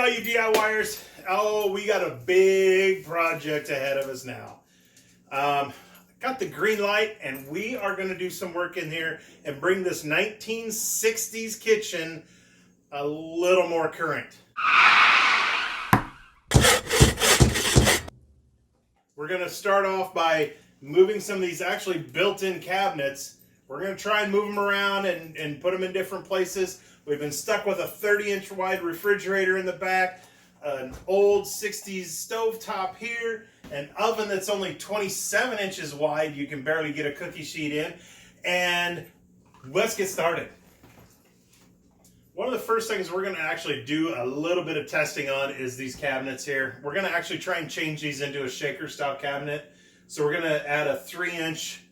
Well, you DIYers, oh, we got a big project ahead of us now. Got the green light, and we are going to do some work in here and bring this 1960s kitchen a little more current. We're going to start off by moving some of these actually built-in cabinets. We're going to try and move them around and put them in different places. We've been stuck with a 30-inch wide refrigerator in the back, an old 60s stovetop here, an oven that's only 27 inches wide. You can barely get a cookie sheet in. And let's get started. One of the first things we're going to actually do a little bit of testing on is these cabinets here. We're going to actually try and change these into a shaker style cabinet. So we're going to add a 3-inch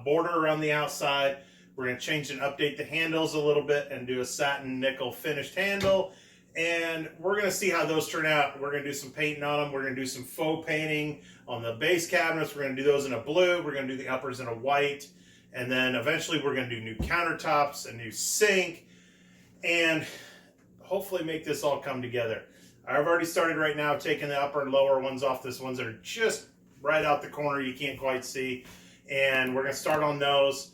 border around the outside. We're going to change and update the handles a little bit and do a satin nickel finished handle. And we're going to see how those turn out. We're going to do some painting on them. We're going to do some faux painting on the base cabinets. We're going to do those in a blue. We're going to do the uppers in a white. And then eventually we're going to do new countertops, a new sink, and hopefully make this all come together. I've already started right now taking the upper and lower ones off. This ones that are just right out the corner you can't quite see. And we're going to start on those.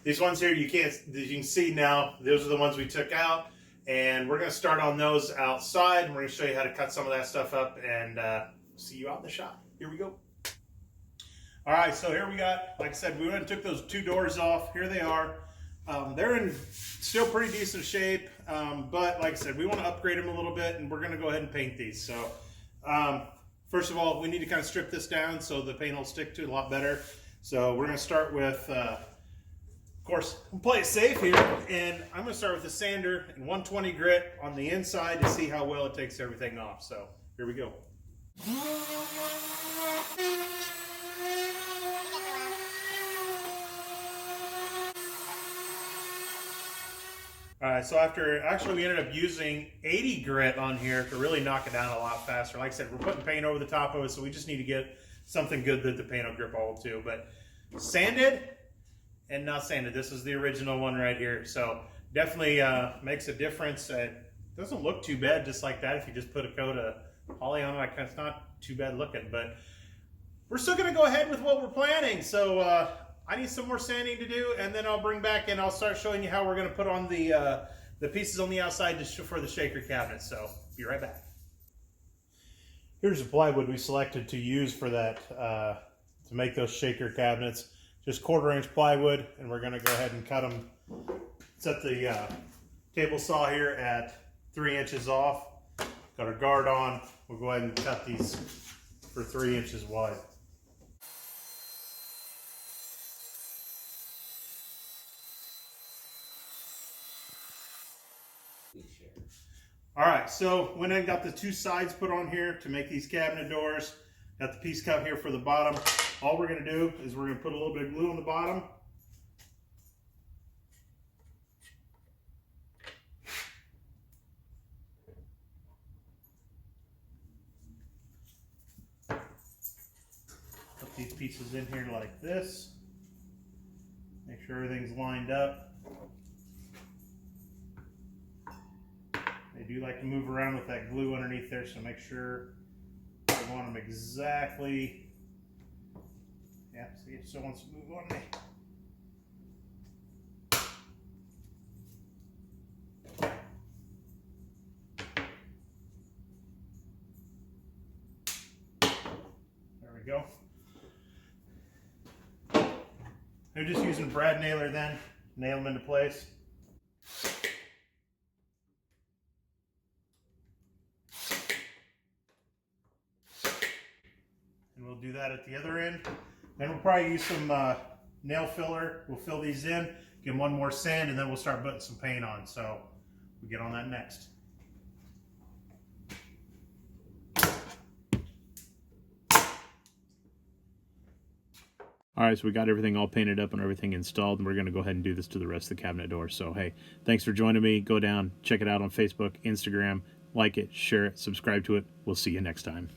These ones here you can see now, those are the ones we took out. And we're going to start on those outside. And we're going to show you how to cut some of that stuff up and see you out in the shop. Here we go. All right, so here we got, like I said, we went and took those 2 doors off. Here they are. They're in still pretty decent shape, but like I said, we want to upgrade them a little bit, and we're going to go ahead and paint these. So first of all, we need to kind of strip this down so the paint will stick to it a lot better. So we're going to start with, of course, we'll play it safe here, and I'm going to start with a sander and 120 grit on the inside to see how well it takes everything off. So here we go. Alright, so actually we ended up using 80 grit on here to really knock it down a lot faster. Like I said, we're putting paint over the top of it, so we just need to get something good that the paint will grip all to. But sanded and not sanded, this is the original one right here. So definitely makes a difference. It doesn't look too bad just like that if you just put a coat of poly on it. It's not too bad looking, but we're still going to go ahead with what we're planning. So I need some more sanding to do, and then I'll bring back and I'll start showing you how we're going to put on the pieces on the outside for the shaker cabinet. So be right back. Here's the plywood we selected to use for that, to make those shaker cabinets. Just 1/4-inch plywood, and we're going to go ahead and cut them. Set the table saw here at 3 inches off. Got our guard on. We'll go ahead and cut these for 3 inches wide. All right, so went and got the 2 sides put on here to make these cabinet doors. Got the piece cut here for the bottom. All we're going to do is we're going to put a little bit of glue on the bottom. Put these pieces in here like this. Make sure everything's lined up. They do like to move around with that glue underneath there, so make sure you want them exactly. Yeah, see, it still wants to move on me. There we go. They're just using brad nailer then, nail them into place. And we'll do that at the other end. Then we'll probably use some nail filler. We'll fill these in, give them one more sand, and then we'll start putting some paint on. So we'll get on that next. All right, so we got everything all painted up and everything installed, and we're going to go ahead and do this to the rest of the cabinet doors. So, hey, thanks for joining me. Go down, check it out on Facebook, Instagram, like it, share it, subscribe to it. We'll see you next time.